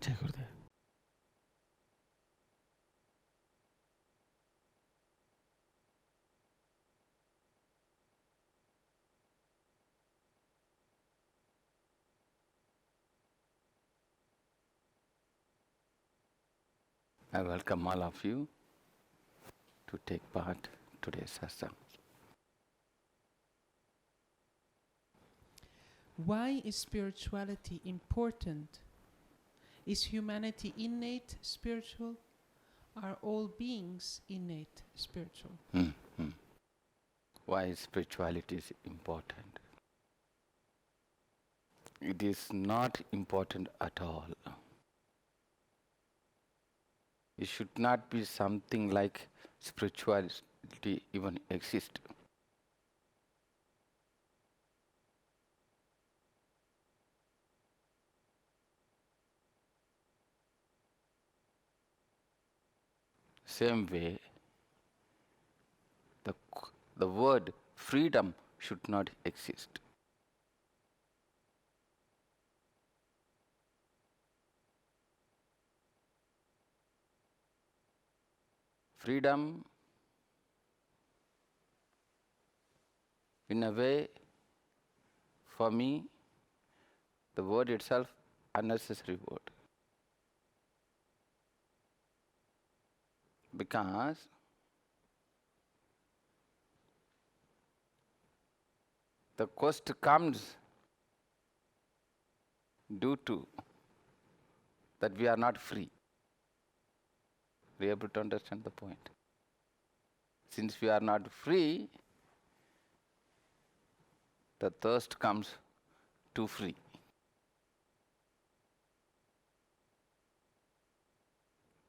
Jai Gurudev. I welcome all of you to take part today's Satsang. Why is spirituality important? Is humanity innate spiritual? Are all beings innate spiritual? Why spirituality is important? It is not important at all. It should not be something like spirituality even exist. Same way, the word freedom should not exist. Freedom, in a way, for me, the word itself, unnecessary word. Because the cost comes due to that we are not free. We are able to understand the point. Since we are not free, the thirst comes to free.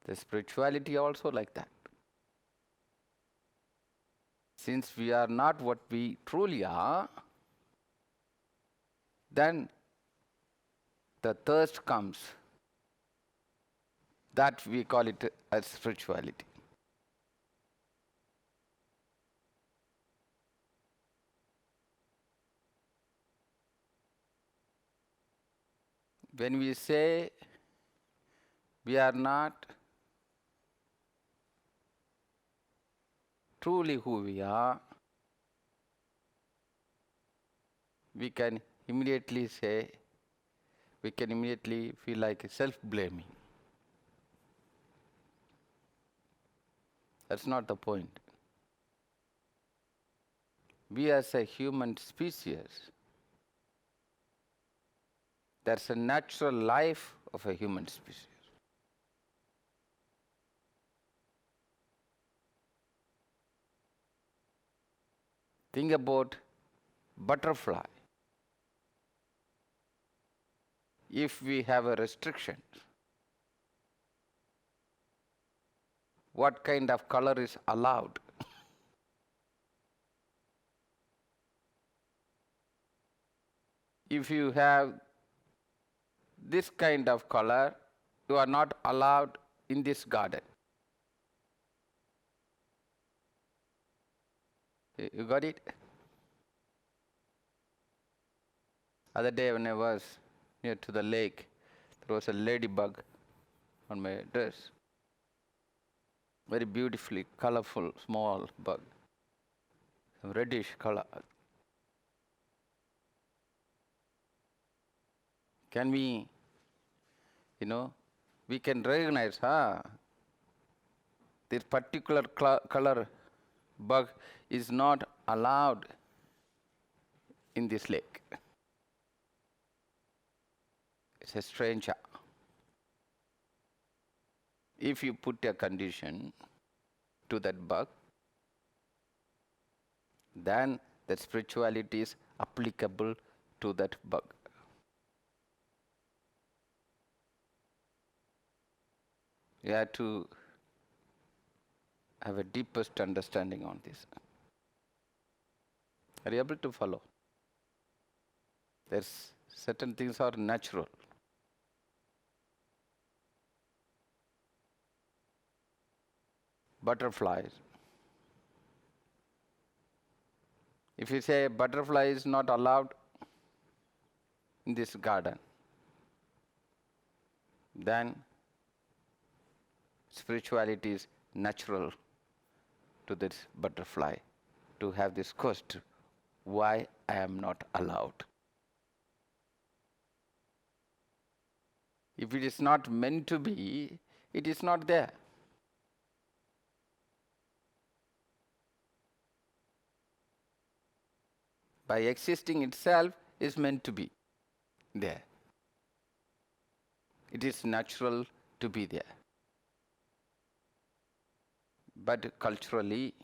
The spirituality also like that. Since we are not what we truly are, then the thirst comes. That we call it as spirituality. When we say we are not truly who we are, we can immediately feel like self-blaming. That's not the point. We as a human species, that's a natural life of a human species. Think about butterfly. If we have a restriction, what kind of color is allowed? If you have this kind of color, you are not allowed in this garden. You got it? Other day when I was near to the lake, there was a ladybug on my dress. Very beautifully colorful small bug, reddish color. Can we, we can recognize, this particular color bug is not allowed in this lake. It's a stranger. If you put a condition to that bug, then that spirituality is applicable to that bug. You have to have a deepest understanding on this. Are you able to follow? There's certain things are natural. Butterflies. If you say butterfly is not allowed in this garden, then spirituality is natural to this butterfly to have this question, why I am not allowed? If it is not meant to be, it is not there. By existing itself is meant to be there. It is natural to be there. But culturally,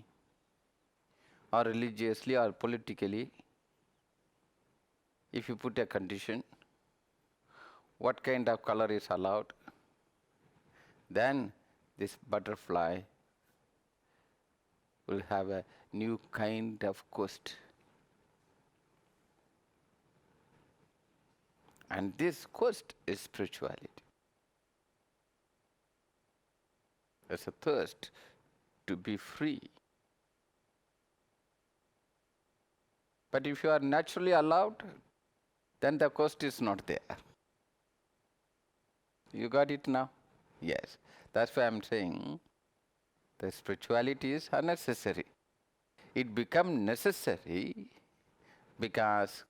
or religiously, or politically, if you put a condition, what kind of color is allowed, then this butterfly will have a new kind of quest. And this quest is spirituality. There's a thirst to be free. But if you are naturally allowed, then the quest is not there. You got it now? Yes. That's why I'm saying the spirituality is unnecessary. It becomes necessary because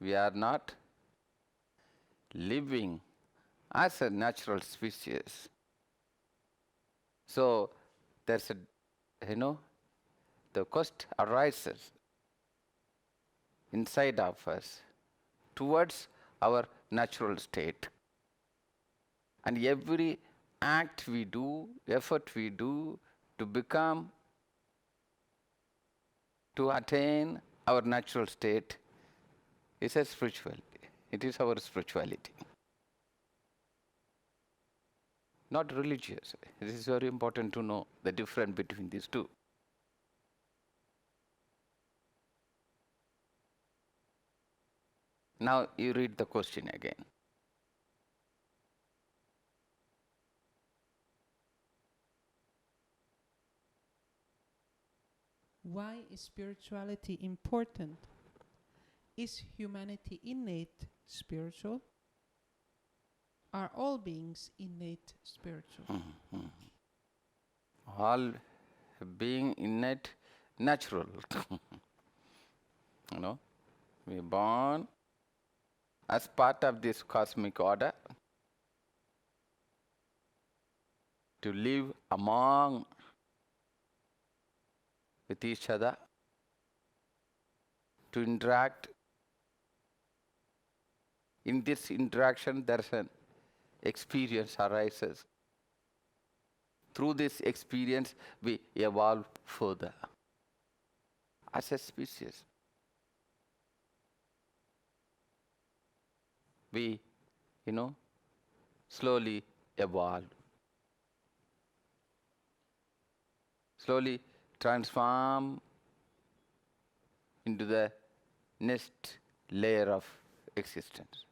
we are not living as a natural species. So there's a, the quest arises inside of us towards our natural state. And every act we do, effort we do to become, to attain our natural state is a spirituality. It is our spirituality. Not religious. This is very important to know the difference between these two. Now you read the question again. Why is spirituality important? Is humanity innate spiritual? Are all beings innate spiritual? All being innate, natural. We are born as part of this cosmic order to live among with each other, to interact. In this interaction, there is an experience arises. Through this experience, we evolve further as a species. We, slowly evolve, slowly transform into the next layer of existence.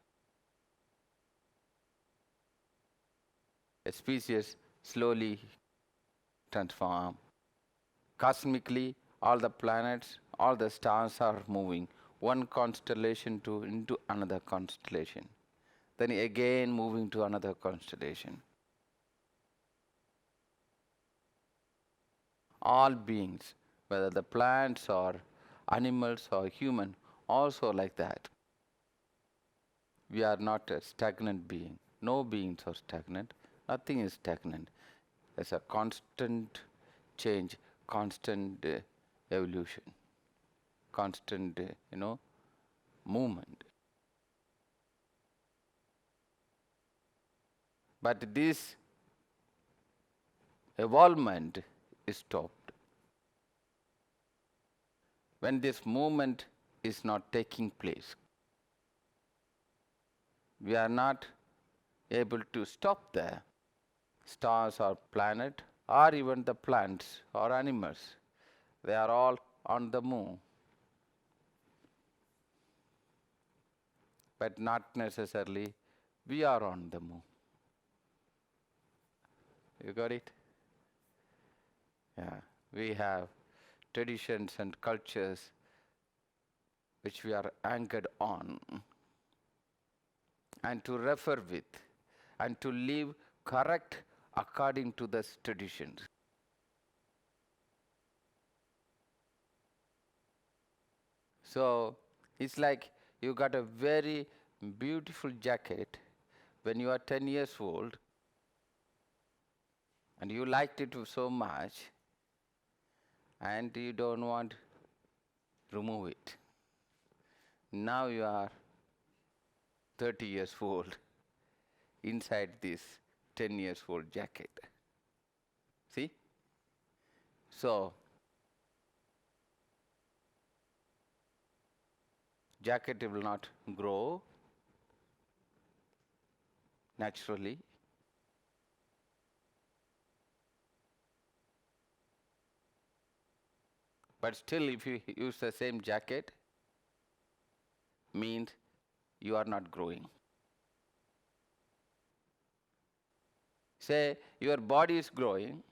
A species slowly transform. Cosmically, all the planets, all the stars are moving one constellation into another constellation. Then again moving to another constellation. All beings, whether the plants or animals or human, also like that. We are not a stagnant being. No beings are stagnant. Nothing is stagnant. There's a constant change, constant evolution, constant, movement. But this evolvement is stopped. When this movement is not taking place, we are not able to stop the stars or planet or even the plants or animals. They are all on the move. But not necessarily we are on the move. You got it? Yeah. We have traditions and cultures which we are anchored on and to refer with and to live correct according to the traditions. So it's like you got a very beautiful jacket when you are 10 years old and you liked it so much and you don't want to remove it. Now you are 30 years old inside this 10 years old jacket. See? So, jacket will not grow naturally. But still, if you use the same jacket, means you are not growing. Say your body is growing,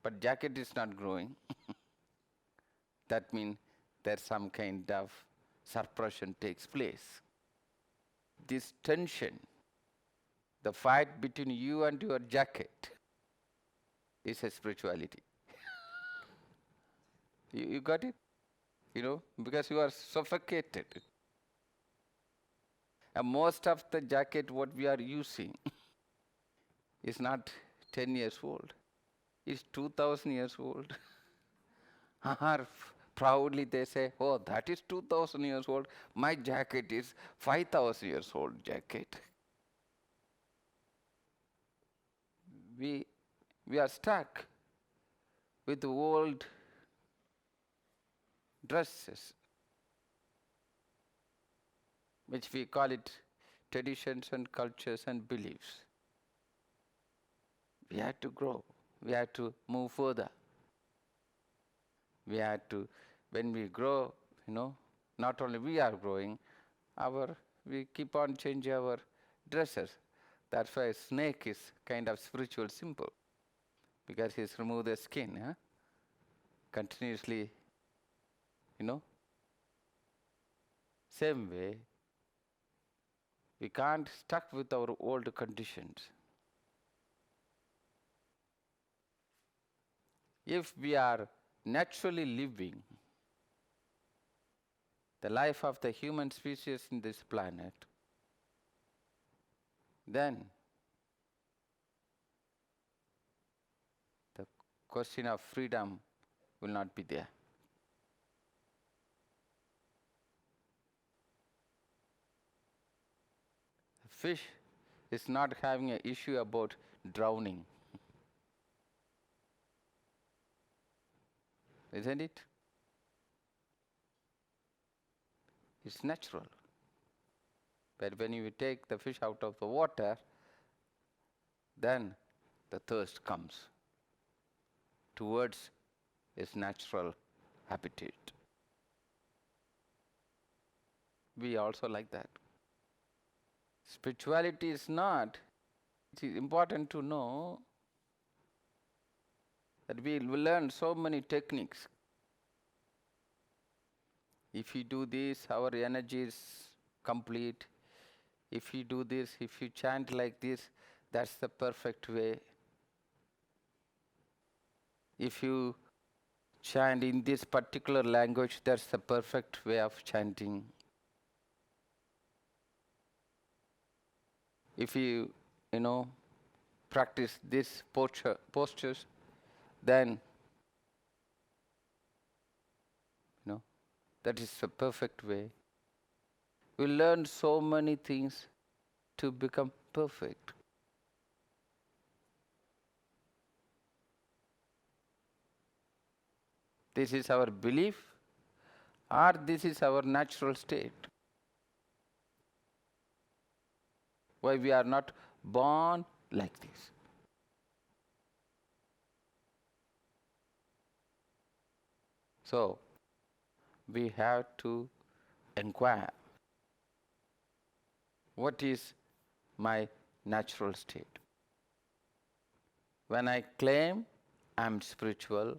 but jacket is not growing. That means there's some kind of suppression takes place. This tension, the fight between you and your jacket, is a spirituality. You got it? Because you are suffocated. And most of the jacket what we are using is not 10 years old. It's 2000 years old. Or proudly they say, oh, that is 2000 years old. My jacket is 5000 years old jacket. We are stuck with the old dresses, which we call it traditions and cultures and beliefs. We have to grow. We have to move further. We have to, when we grow, not only we are growing, we keep on changing our dresses. That's why snake is kind of spiritual symbol, because he's removed the skin, continuously, Same way, we can't stuck with our old conditions. If we are naturally living the life of the human species in this planet, then the question of freedom will not be there. Fish is not having an issue about drowning, isn't it? It's natural. But when you take the fish out of the water, then the thirst comes towards its natural habitat. We also like that. Spirituality is not, it is important to know that we will learn so many techniques. If you do this, our energy is complete. If you do this, if you chant like this, that's the perfect way. If you chant in this particular language, that's the perfect way of chanting. If you, practice this postures, then, that is the perfect way. We learn so many things to become perfect. This is our belief, or this is our natural state. Why we are not born like this? So, we have to inquire, what is my natural state? When I claim I am spiritual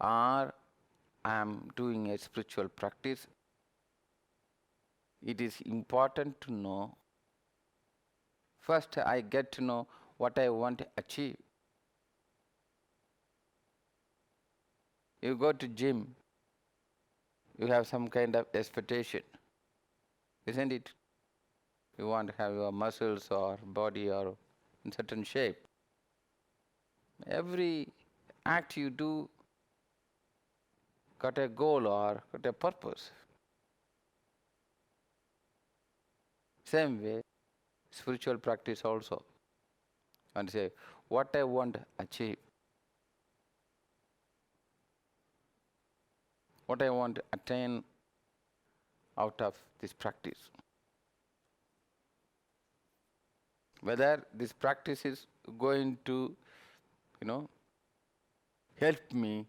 or I am doing a spiritual practice, it is important to know First, I get to know what I want to achieve. You go to gym, you have some kind of expectation, isn't it? You want to have your muscles or body or in certain shape. Every act you do got a goal or got a purpose. Same way, spiritual practice also. And say, what I want to achieve, what I want to attain out of this practice. Whether this practice is going to, help me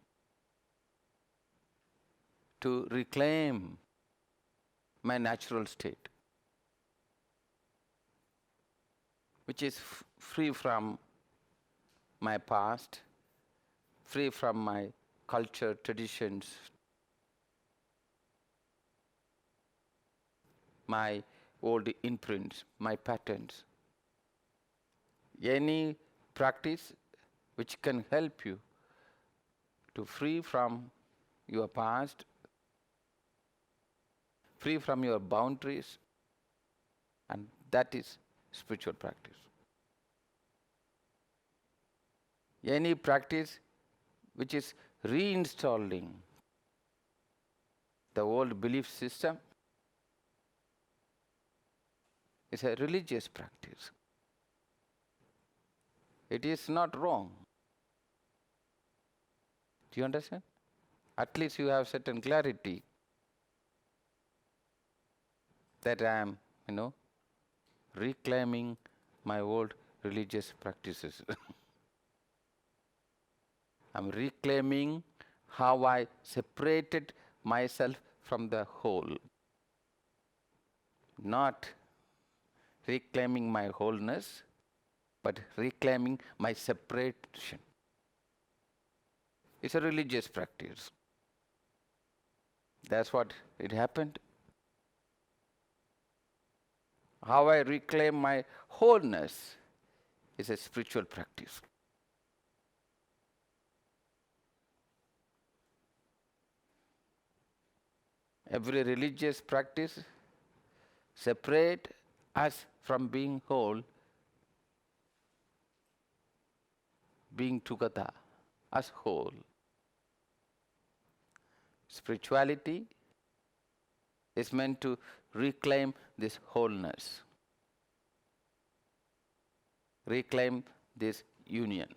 to reclaim my natural state, which is free from my past, free from my culture, traditions, my old imprints, my patterns. Any practice which can help you to free from your past, free from your boundaries, and that is spiritual practice. Any practice which is reinstalling the old belief system is a religious practice. It is not wrong. Do you understand? At least you have certain clarity that I am, reclaiming my old religious practices. I'm reclaiming how I separated myself from the whole. Not reclaiming my wholeness, but reclaiming my separation. It's a religious practice. That's what it happened. How I reclaim my wholeness is a spiritual practice. Every religious practice separate us from being whole, being together as whole. Spirituality is meant to reclaim this wholeness, reclaim this union.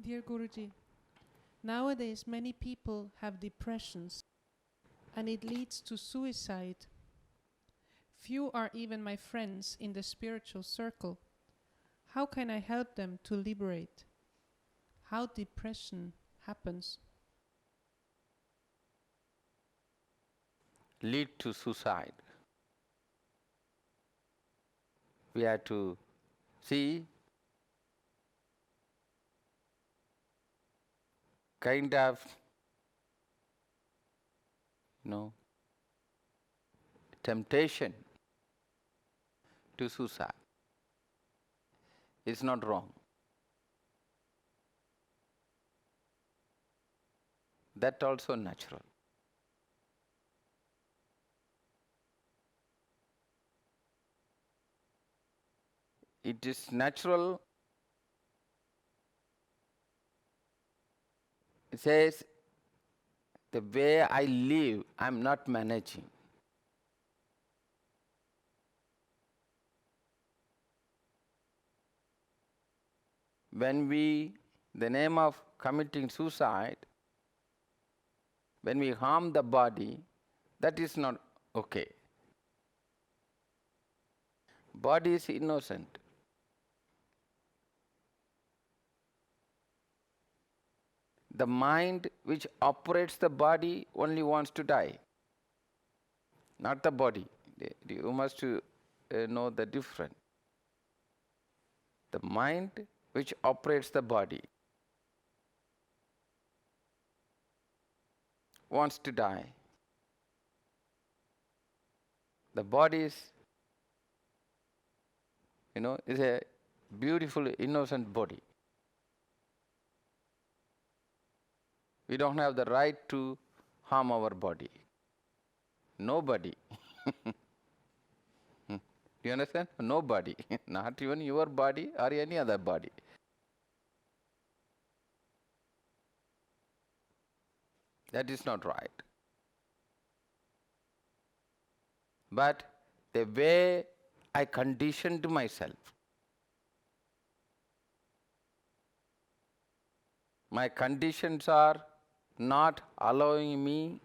Dear Guruji, nowadays many people have depressions and it leads to suicide. Few are even my friends in the spiritual circle. How can I help them to liberate? How depression happens? Lead to suicide. We have to see kind of, temptation to suicide. It's not wrong. That also natural. It is natural. It says, the way I live, I'm not managing. When we, in the name of committing suicide, when we harm the body, that is not okay. Body is innocent. The mind which operates the body only wants to die, not the body. You must know the difference. The mind which operates the body wants to die. The body is a beautiful, innocent body. We don't have the right to harm our body. Nobody. Do you understand? Nobody. Not even your body or any other body. That is not right. But the way I conditioned myself, my conditions are not allowing me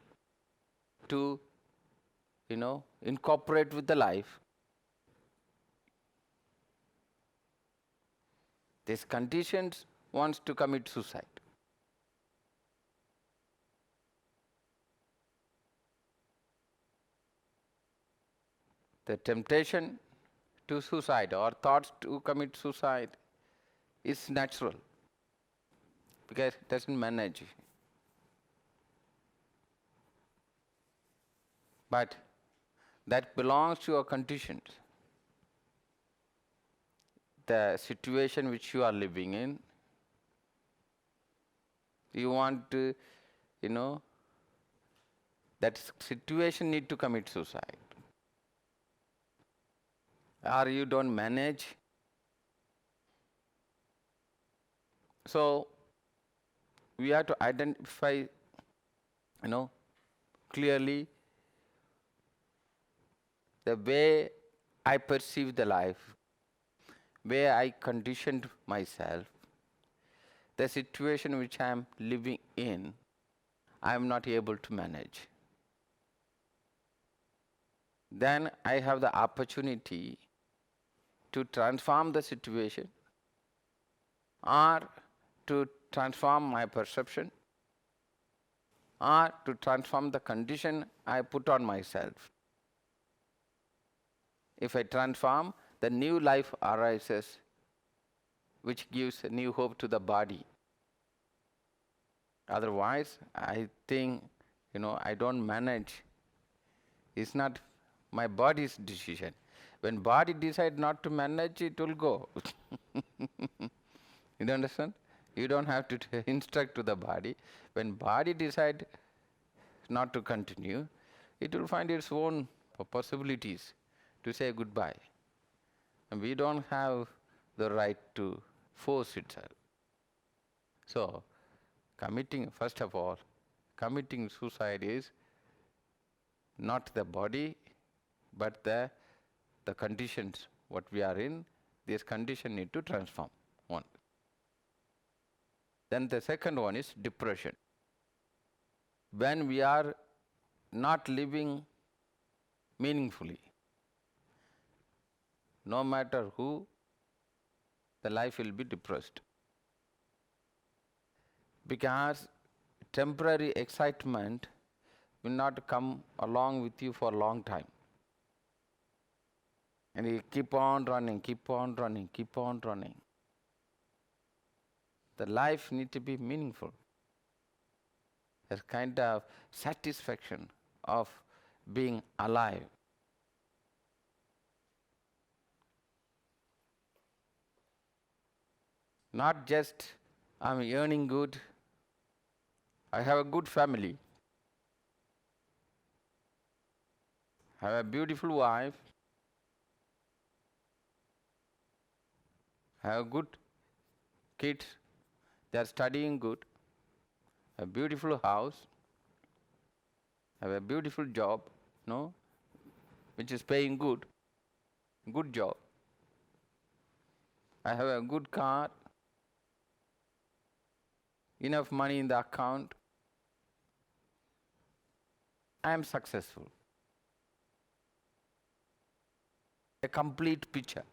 to, incorporate with the life. These conditions wants to commit suicide. The temptation to suicide or thoughts to commit suicide is natural because it doesn't manage. But that belongs to your conditions. The situation which you are living in, you want to, that situation need to commit suicide. Or you don't manage. So we have to identify, clearly the way I perceive the life, where I conditioned myself, the situation which I am living in, I am not able to manage. Then I have the opportunity to transform the situation or to transform my perception or to transform the condition I put on myself. If I transform, the new life arises, which gives a new hope to the body. Otherwise, I think, I don't manage. It's not my body's decision. When body decides not to manage, it will go. You understand? You don't have to instruct to the body. When body decides not to continue, it will find its own possibilities to say goodbye. And we don't have the right to force itself. So, first of all, committing suicide is not the body, but the conditions what we are in. This condition need to transform. One. Then the second one is depression. When we are not living meaningfully, no matter who, the life will be depressed. Because temporary excitement will not come along with you for a long time. And you keep on running, keep on running, keep on running. The life needs to be meaningful. A kind of satisfaction of being alive. Not just I'm earning good, I have a good family, I have a beautiful wife, I have good kids, they are studying good, a beautiful house, I have a beautiful job, which is paying good job. I have a good car, enough money in the account. I am successful. A complete picture.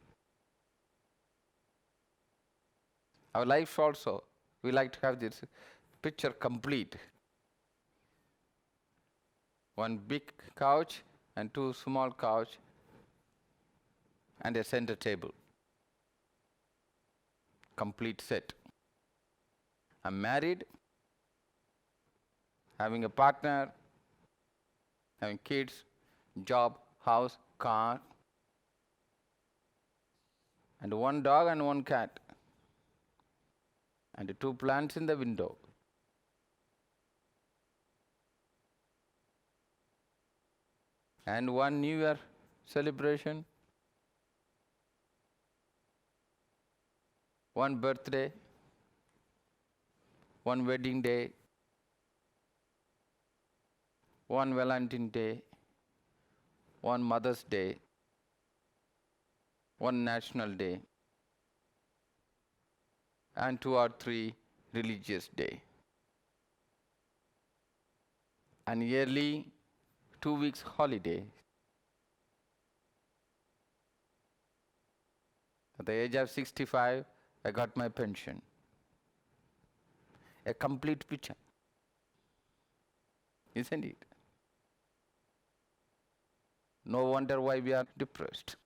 Our life also, we like to have this picture complete. One big couch and two small couch and a center table. Complete set. I'm married, having a partner, having kids, job, house, car, and one dog and one cat, and two plants in the window. And one New Year celebration, one birthday, one wedding day, one Valentine Day, one Mother's Day, one National Day, and 2 or 3 religious day. And yearly 2 weeks holiday. At the age of 65, I got my pension. A complete picture. Isn't it? No wonder why we are depressed.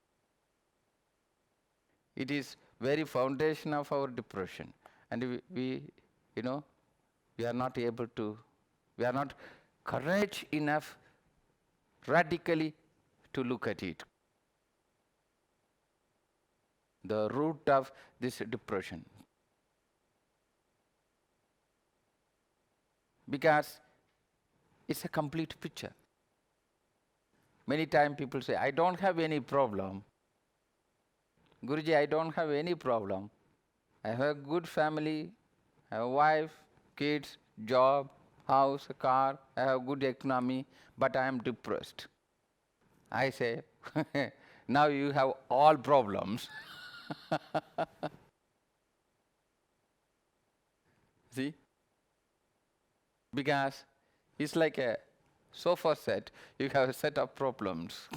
It is very foundation of our depression. And we are not able to, we are not courage enough radically to look at it. The root of this depression. Because it's a complete picture. Many times people say, I don't have any problem. Guruji, I don't have any problem. I have a good family, I have a wife, kids, job, house, a car, I have good economy, but I am depressed. I say, now you have all problems. See? Because it's like a sofa set, you have a set of problems.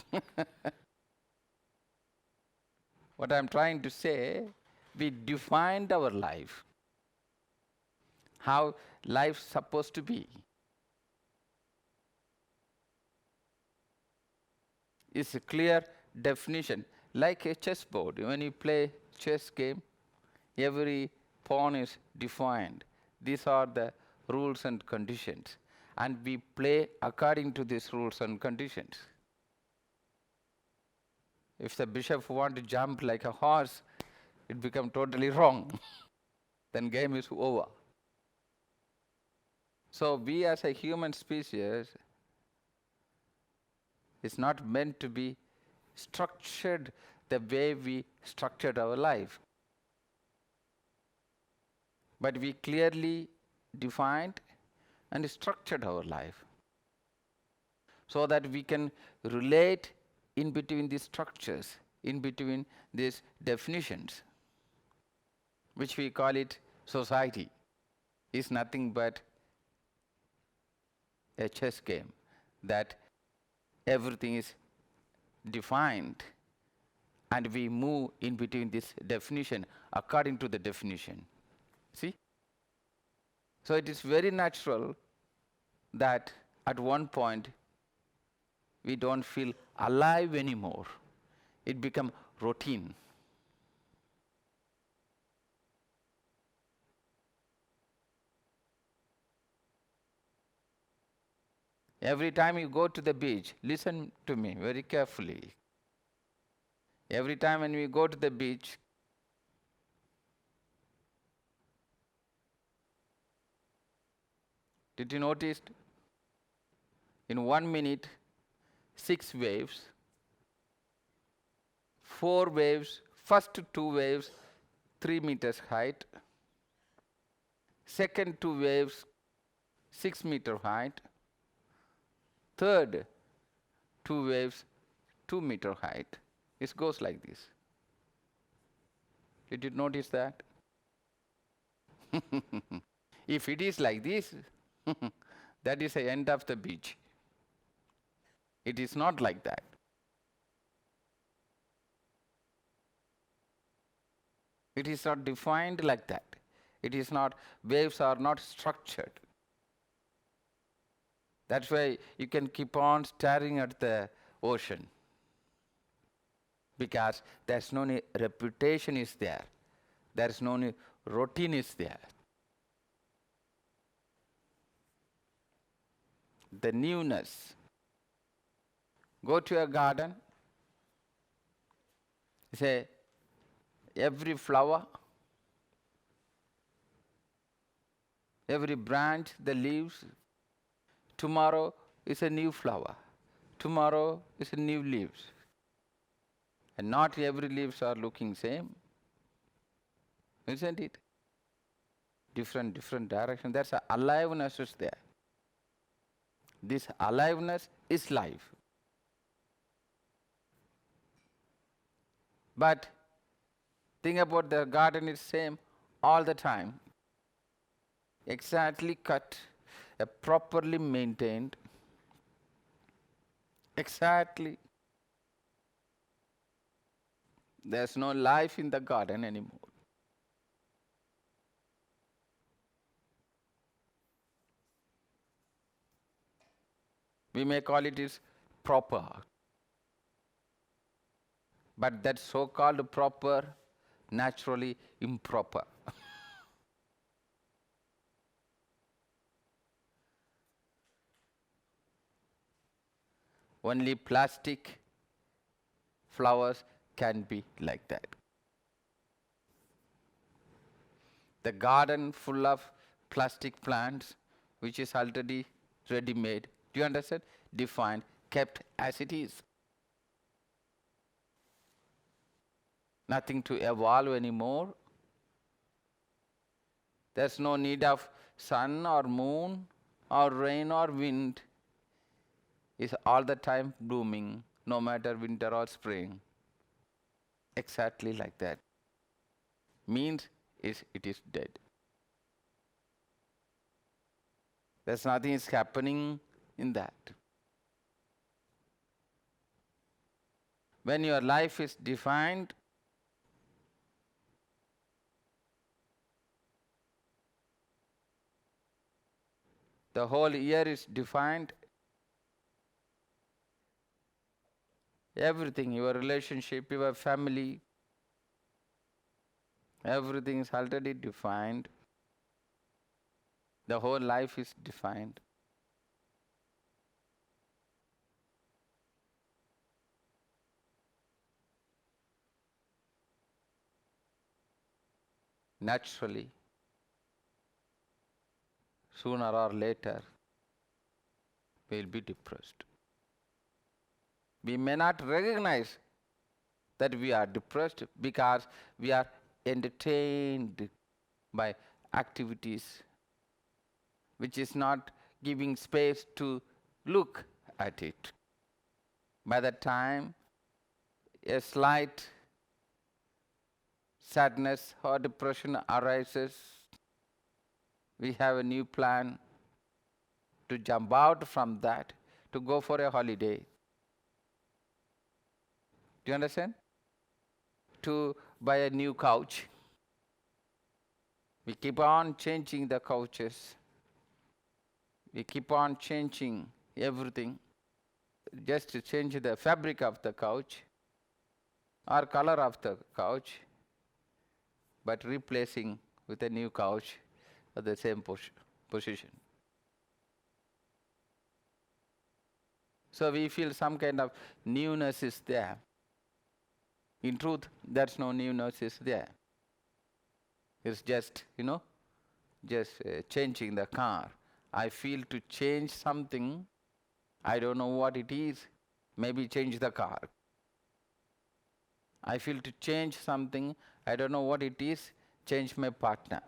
What I'm trying to say, we defined our life, how life's supposed to be. It's a clear definition, like a chessboard. When you play chess game, every pawn is defined. These are the rules and conditions, and we play according to these rules and conditions. If the bishop wants to jump like a horse, it becomes totally wrong. Then game is over. So we as a human species is not meant to be structured the way we structured our life. But we clearly defined and structured our life so that we can relate in between these structures, in between these definitions, which we call it society, is nothing but a chess game, that everything is defined and we move in between this definition according to the definition. See? So it is very natural that at one point we don't feel alive anymore. It becomes routine. Every time you go to the beach, listen to me very carefully. Every time when we go to the beach, did you notice in 1 minute, 6 waves, 4 waves, first 2 waves, 3 meters height, second 2 waves, 6 meter height, third 2 waves, 2 meter height. It goes like this. Did you notice that? If it is like this, that is the end of the beach. It is not like that. It is not defined like that. It is not, waves are not structured. That's why you can keep on staring at the ocean. Because there's no reputation is there. There's no routine is there. The newness, Go to a garden. Say, every flower, every branch, the leaves, tomorrow is a new flower. Tomorrow is a new leaves. And not every leaves are looking same. Isn't it? Different direction. There's a aliveness is there. This aliveness is life. But think about the garden is same all the time. Exactly cut, properly maintained. Exactly. There's no life in the garden anymore. We may call it is proper. But that so-called proper, naturally improper. Only plastic flowers can be like that. The garden full of plastic plants, which is already ready-made. Do you understand? Defined, kept as it is. Nothing to evolve anymore. There's no need of sun or moon or rain or wind. It's all the time blooming, no matter winter or spring. Exactly like that. Means it is dead. There's nothing is happening in that. When your life is defined, the whole year is defined, everything, your relationship, your family, everything is already defined. The whole life is defined. Naturally, sooner or later, we will be depressed. We may not recognize that we are depressed because we are entertained by activities which is not giving space to look at it. By the time a slight sadness or depression arises, we have a new plan to jump out from that, to go for a holiday. Do you understand? To buy a new couch. We keep on changing the couches. We keep on changing everything. Just to change the fabric of the couch or color of the couch, but replacing with a new couch at the same position. So we feel some kind of newness is there. In truth, there's no newness is there. It's just, changing the car. I feel to change something, I don't know what it is, maybe change the car. I feel to change something, I don't know what it is, change my partner,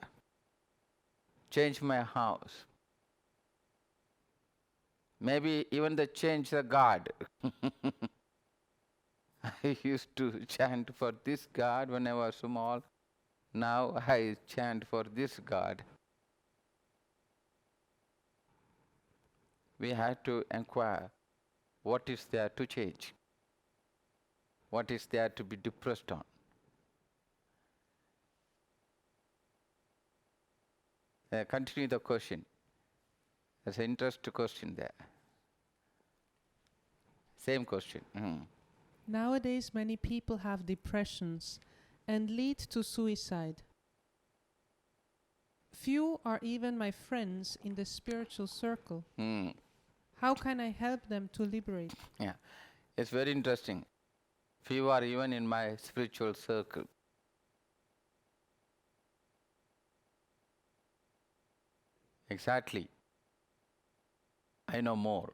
change my house. Maybe even change the God. I used to chant for this God when I was small. Now I chant for this God. We had to inquire what is there to change, what is there to be depressed on. Continue the question. There's an interesting question there. Same question. Nowadays, many people have depressions and lead to suicide. Few are even my friends in the spiritual circle. How can I help them to liberate? Yeah. It's very interesting. Few are even in my spiritual circle. Exactly. I know more.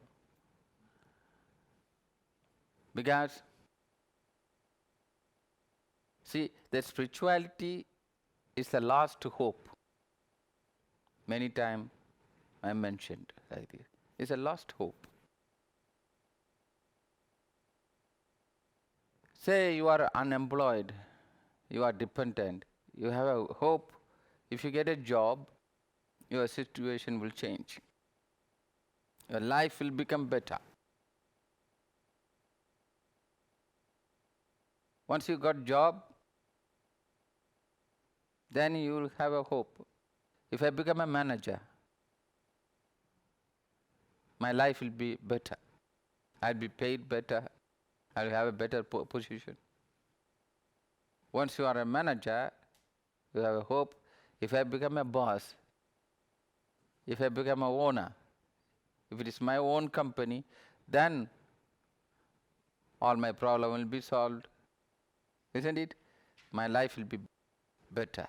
Because, see, the spirituality is the last hope. Many times I mentioned like this. It's a lost hope. Say you are unemployed, you are dependent, you have a hope. If you get a job, your situation will change. Your life will become better. Once you got job, then you will have a hope. If I become a manager, my life will be better. I'll be paid better. I'll have a better position. Once you are a manager, you have a hope. If I become a boss, if I become a owner, if it is my own company, then all my problem will be solved. Isn't it? My life will be better.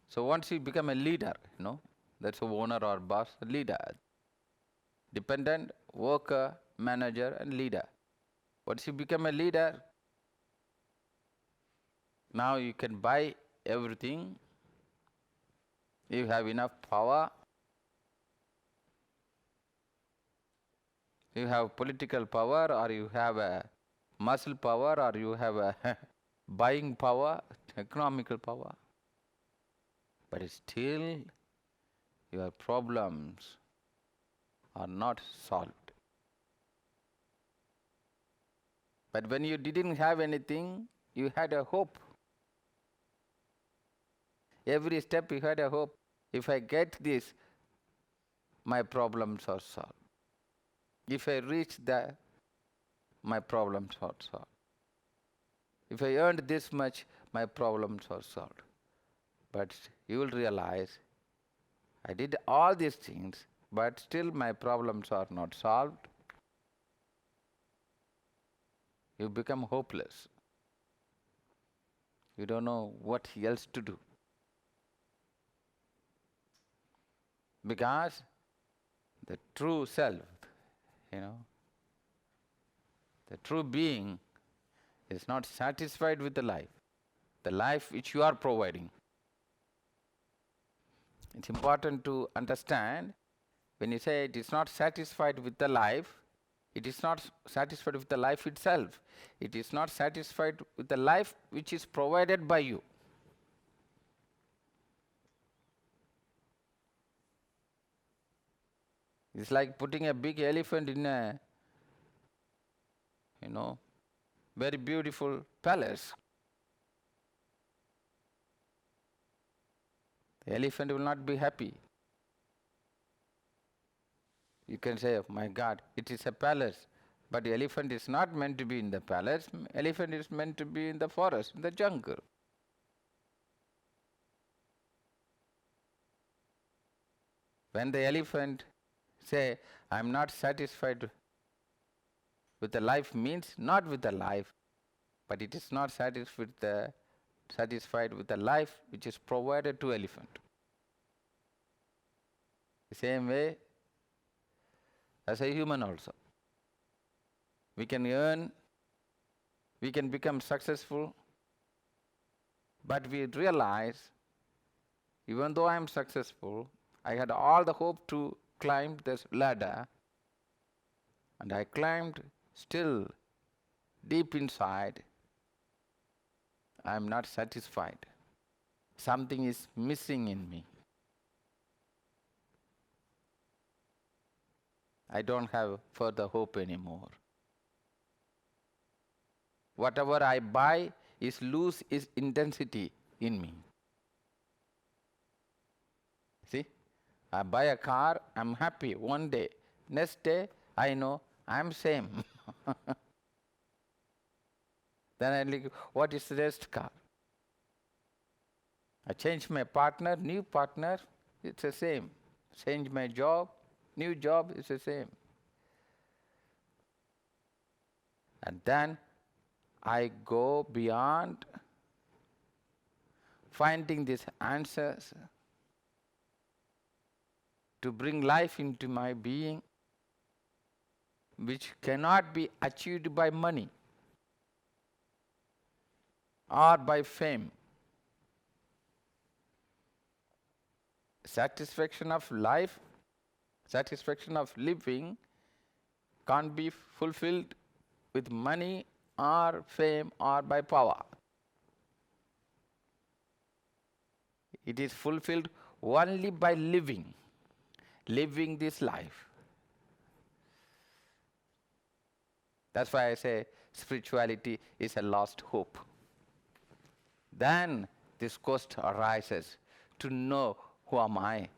So once you become a leader, that's a owner or boss, a leader. Dependent, worker, manager, and leader. Once you become a leader, now you can buy everything. You have enough power. You have political power, or you have a muscle power, or you have a buying power, economical power. But still, your problems are not solved. But when you didn't have anything, you had a hope. Every step you had a hope. If I get this, my problems are solved. If I reach there, my problems are solved. If I earned this much, my problems are solved. But you will realize, I did all these things, but still my problems are not solved. You become hopeless. You don't know what else to do. Because the true self, the true being is not satisfied with the life which you are providing. It's important to understand, when you say it is not satisfied with the life, it is not satisfied with the life itself. It is not satisfied with the life which is provided by you. It's like putting a big elephant in a, very beautiful palace. The elephant will not be happy. You can say, oh my God, it is a palace. But the elephant is not meant to be in the palace. Elephant is meant to be in the forest, in the jungle. When the elephant say, I am not satisfied with the life, means not with the life, but it is not satisfied with the life which is provided to elephant. The same way as a human also. We can earn, we can become successful, but we realize, even though I am successful, I had all the hope to climb this ladder, and I climbed, still deep inside, I am not satisfied. Something is missing in me. I don't have further hope anymore. Whatever I buy is lose its intensity in me. See? I buy a car, I'm happy one day. Next day, I know I'm same. Then I look, what is the next car? I change my partner, new partner, it's the same. Change my job, new job, it's the same. And then I go beyond finding these answers to bring life into my being, which cannot be achieved by money or by fame. Satisfaction of life, satisfaction of living can't be fulfilled with money or fame or by power. It is fulfilled only by living this life. That's why I say spirituality is a lost hope. Then this quest arises to know, who am I?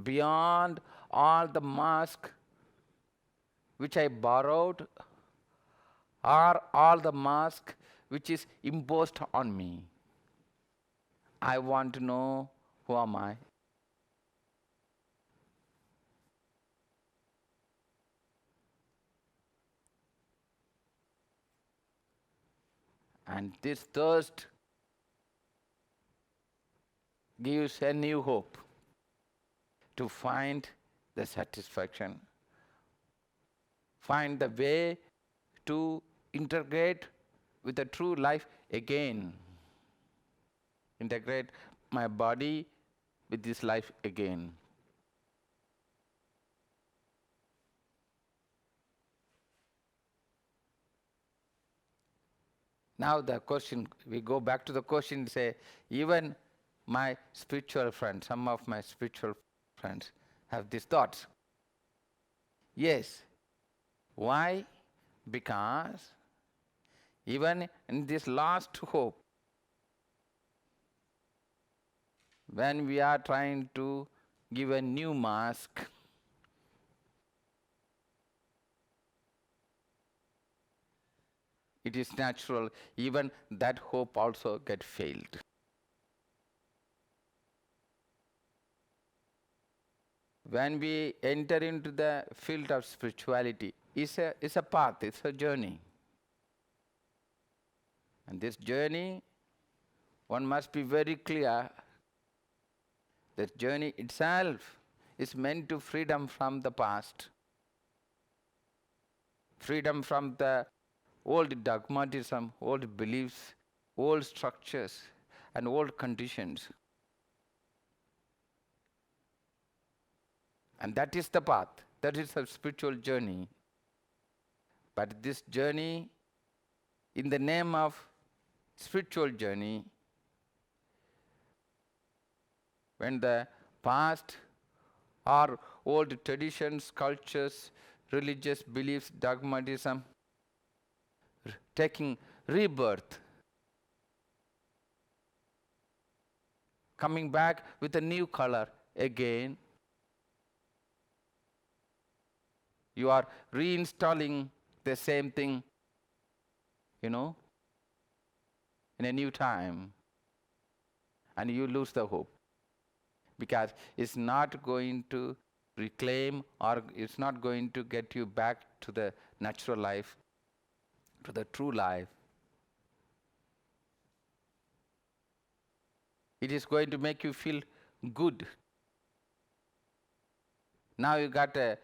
Beyond all the mask which I borrowed, or all the mask which is imposed on me, I want to know, who am I? And this thirst gives a new hope to find the satisfaction, find the way to integrate with the true life again, integrate my body with this life again. Now the question, we go back to the question, say, even my spiritual friends, some of my spiritual friends have these thoughts. Yes. Why? Because even in this last hope, when we are trying to give a new mask, it is natural, even that hope also get failed. When we enter into the field of spirituality, it's a path, it's a journey. And this journey, one must be very clear, that journey itself is meant to freedom from the past, freedom from the old dogmatism, old beliefs, old structures, and old conditions. And that is the path, that is a spiritual journey. But this journey, in the name of spiritual journey, when the past or old traditions, cultures, religious beliefs, dogmatism, taking rebirth, coming back with a new color again, you are reinstalling the same thing, in a new time, and you lose the hope, because it's not going to reclaim, or it's not going to get you back to the natural life, to the true life. It is going to make you feel good. Now you got a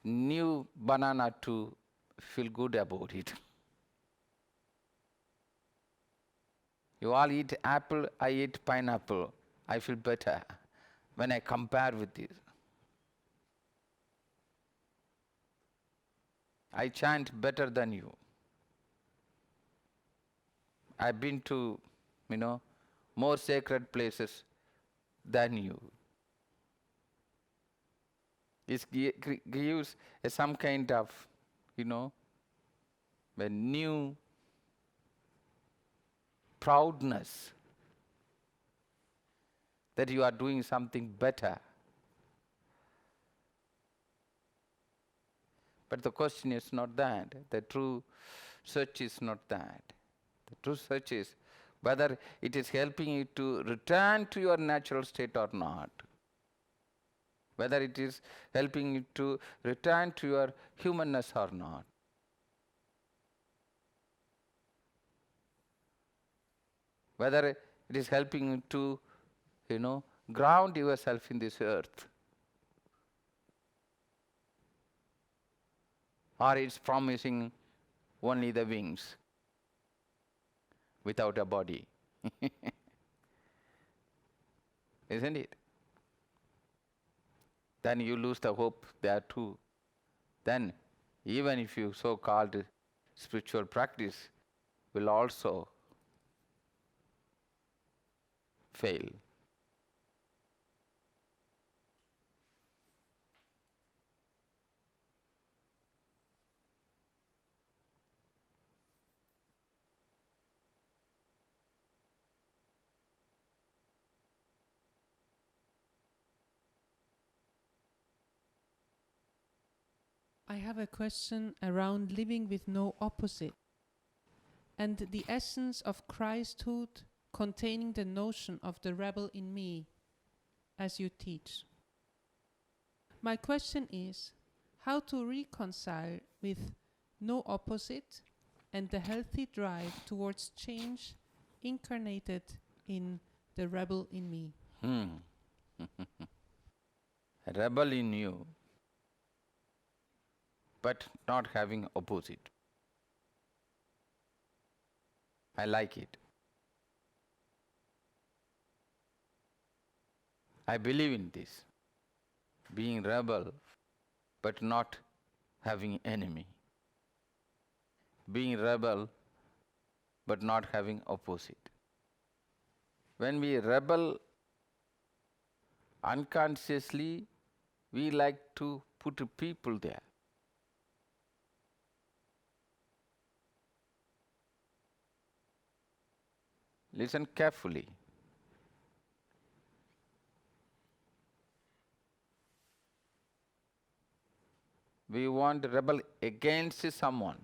new banana to feel good about it. You all eat apple, I eat pineapple. I feel better when I compare with this. I chant better than you. I've been to, more sacred places than you. It gives some kind of, a new proudness that you are doing something better. But the question is not that. The true search is not that. The true search is whether it is helping you to return to your natural state or not. whether it is helping you to return to your humanness or not. Whether it is helping you to, ground yourself in this earth, or it's promising only the wings without a body. Isn't it? Then you lose the hope there too. Then even if you so-called spiritual practice will also fail. I have a question around living with no opposite and the essence of Christhood containing the notion of the rebel in me, as you teach. My question is how to reconcile with no opposite and the healthy drive towards change incarnated in the rebel in me. A rebel in you, but not having opposite. I like it. I believe in this. Being rebel, but not having enemy. Being rebel, but not having opposite. When we rebel unconsciously, we like to put people there. Listen carefully. We want to rebel against someone.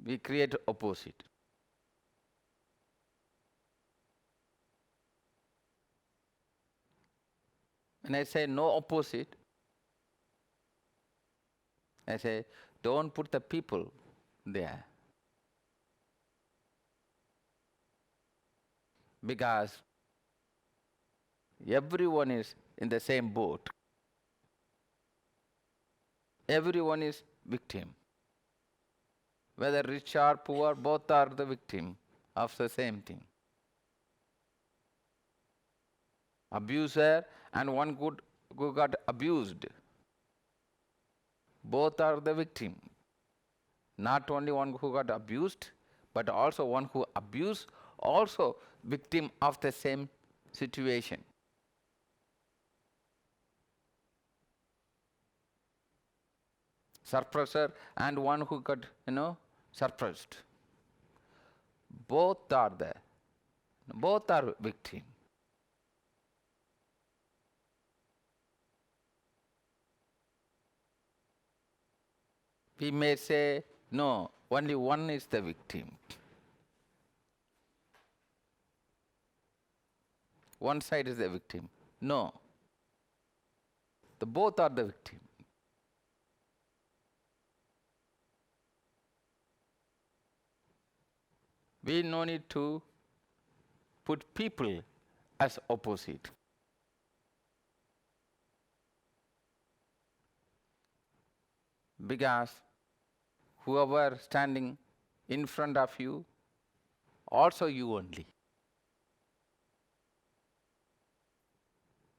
We create opposite. When I say no opposite, I say don't put the people there. Because everyone is in the same boat. Everyone is victim. Whether rich or poor, both are the victim of the same thing. Abuser and one who got abused. Both are the victim. Not only one who got abused, but also one who abused, also victim of the same situation. Suppressor and one who got, suppressed. Both are there. Both are victim. We may say, no, only one is the victim. One side is the victim. No. Both are the victim. We no need to put people as opposite. Because whoever standing in front of you, also you only.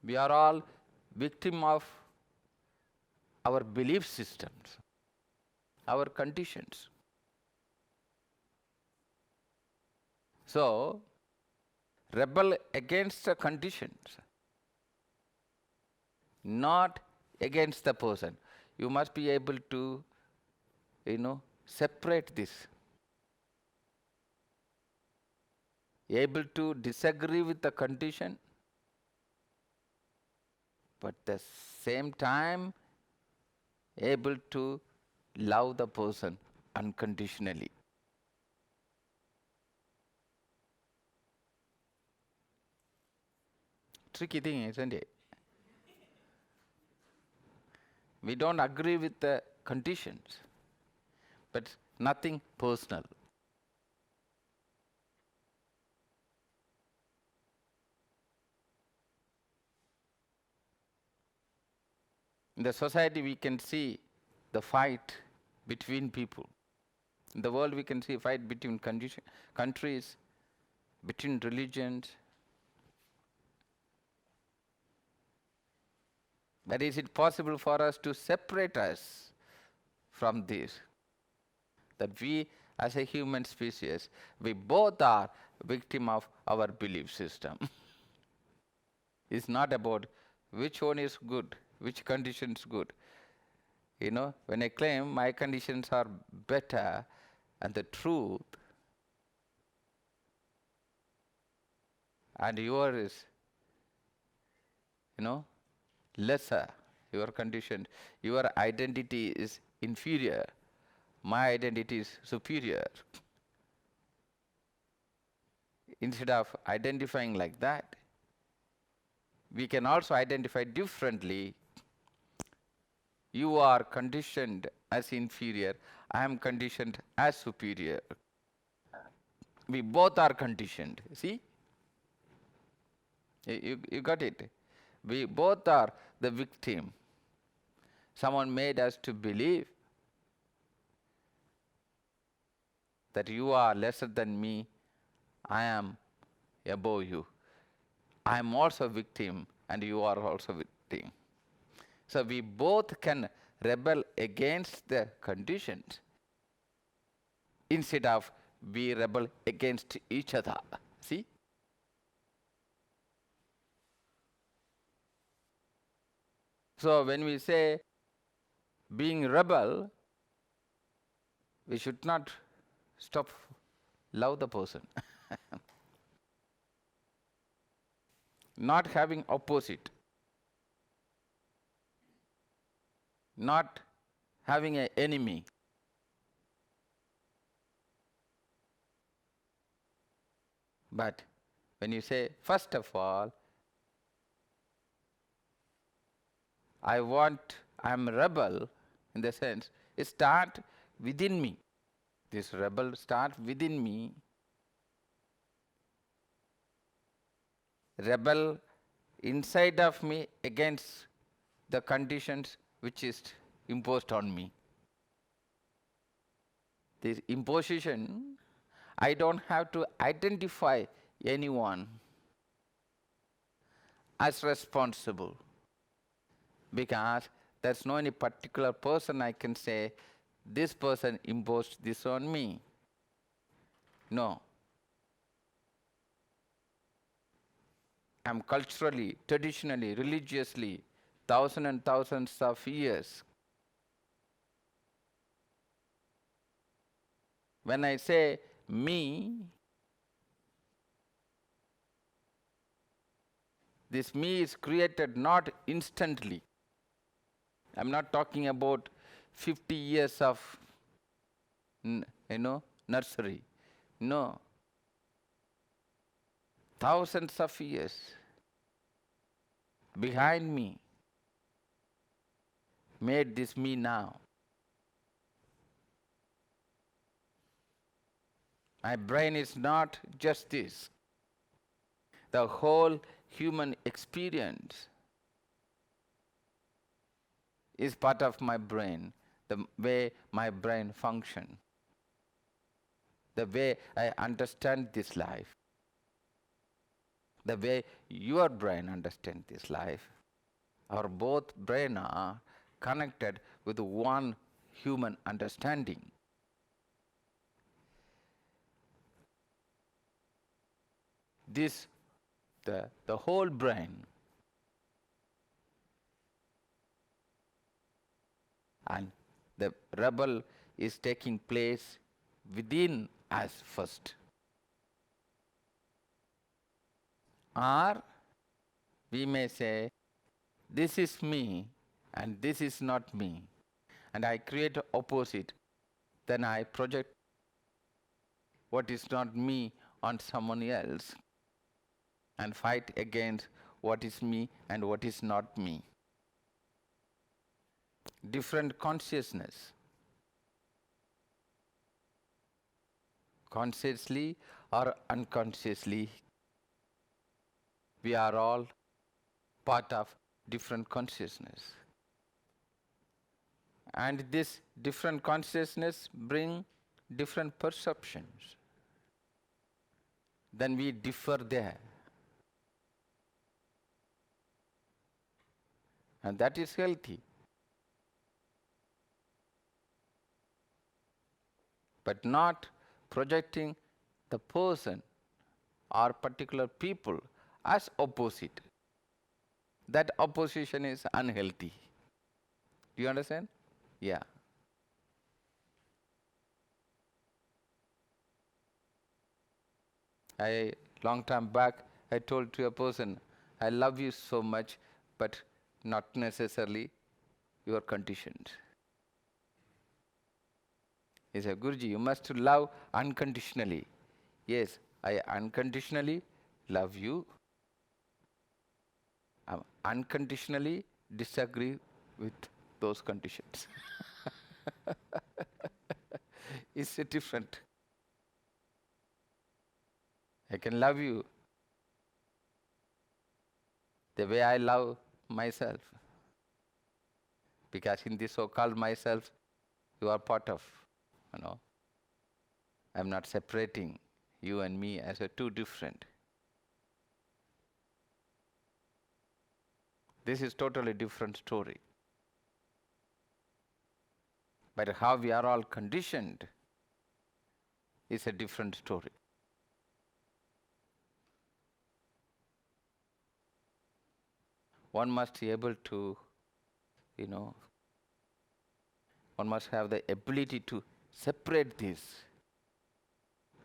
We are all victim of our belief systems, our conditions. So, rebel against the conditions, not against the person. You must be able to, separate this. Able to disagree with the condition, but at the same time, able to love the person unconditionally. tricky thing, isn't it? We don't agree with the conditions, but nothing personal. In the society, we can see the fight between people. In the world, we can see fight between countries, between religions. But is it possible for us to separate us from this? That we, as a human species, we both are victim of our belief system. It's not about which one is good, which condition is good. You know, when I claim my conditions are better and the truth, and yours is, lesser, your condition, your identity is inferior, my identity is superior. Instead of identifying like that, we can also identify differently. You are conditioned as inferior, I am conditioned as superior. We both are conditioned. See? You got it? We both are the victim. Someone made us to believe that you are lesser than me, I am above you. I am also a victim and you are also a victim. So we both can rebel against the conditions instead of we rebel against each other. See? So when we say being rebel, we should not stop love the person. Not having opposite. Not having an enemy. But when you say, first of all, I am rebel, in the sense, it starts within me. This rebel starts within me. Rebel inside of me against the conditions which is imposed on me. This imposition, I don't have to identify anyone as responsible, because there's no any particular person I can say, this person imposed this on me. No. I'm culturally, traditionally, religiously, thousands and thousands of years. When I say me, this me is created not instantly. I'm not talking about 50 years of, nursery. No. Thousands of years behind me made this me now. My brain is not just this. The whole human experience is part of my brain, the way my brain functions, the way I understand this life, the way your brain understands this life. Our both brain are connected with one human understanding. This, the whole brain, and the rebel is taking place within us first. Or we may say, this is me and this is not me, and I create an opposite. Then I project what is not me on someone else and fight against what is me and what is not me. Different consciousness. Consciously or unconsciously, we are all part of different consciousness. And this different consciousness bring different perceptions. Then we differ there. And that is healthy. But not projecting the person or particular people as opposite. That opposition is unhealthy. Do you understand? Yeah. Long time back, I told to a person, I love you so much, but not necessarily you are conditioned. He said, Guruji, you must love unconditionally. Yes, I unconditionally love you. I unconditionally disagree with those conditions. It's different. I can love you the way I love myself. Because in this so-called myself, you are part of, I'm not separating you and me as a two different. This is totally different story. But how we are all conditioned is a different story. One must be able to, one must have the ability to separate this,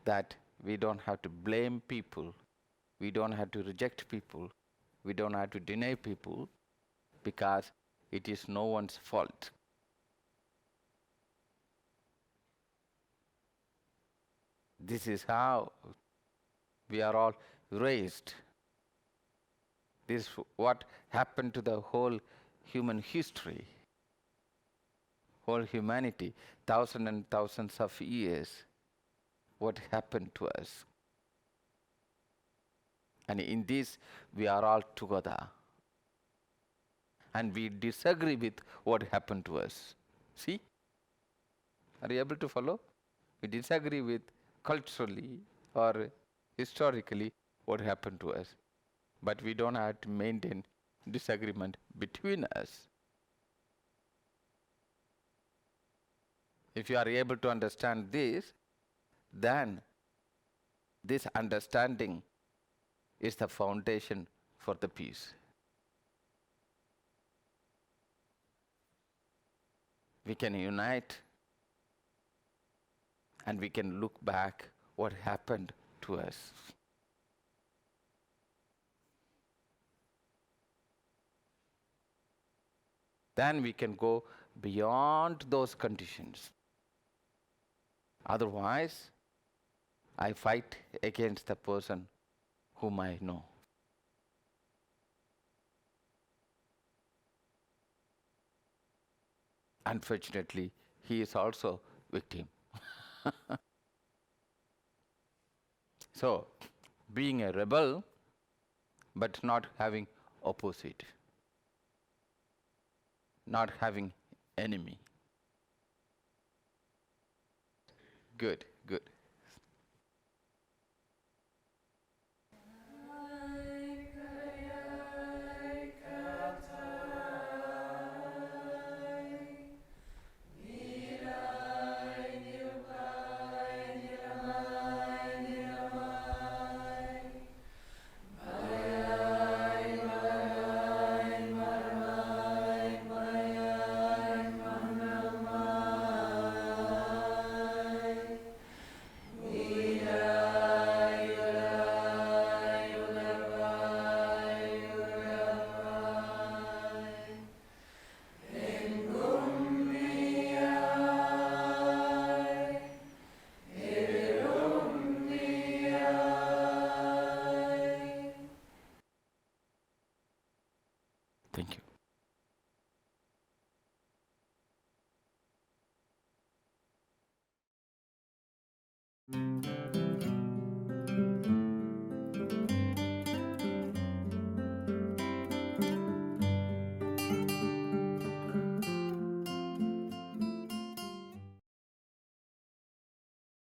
that we don't have to blame people, we don't have to reject people, we don't have to deny people, because it is no one's fault. This is how we are all raised. This is what happened to the whole human history, whole humanity, thousands and thousands of years. What happened to us? And in this, we are all together. And we disagree with what happened to us. See? Are you able to follow? We disagree with culturally or historically what happened to us. But we don't have to maintain disagreement between us. If you are able to understand this, then this understanding is the foundation for the peace. We can unite and we can look back what happened to us. Then we can go beyond those conditions. Otherwise, I fight against the person whom I know. Unfortunately, he is also victim. So, being a rebel, but not having opposite, not having enemy. Good.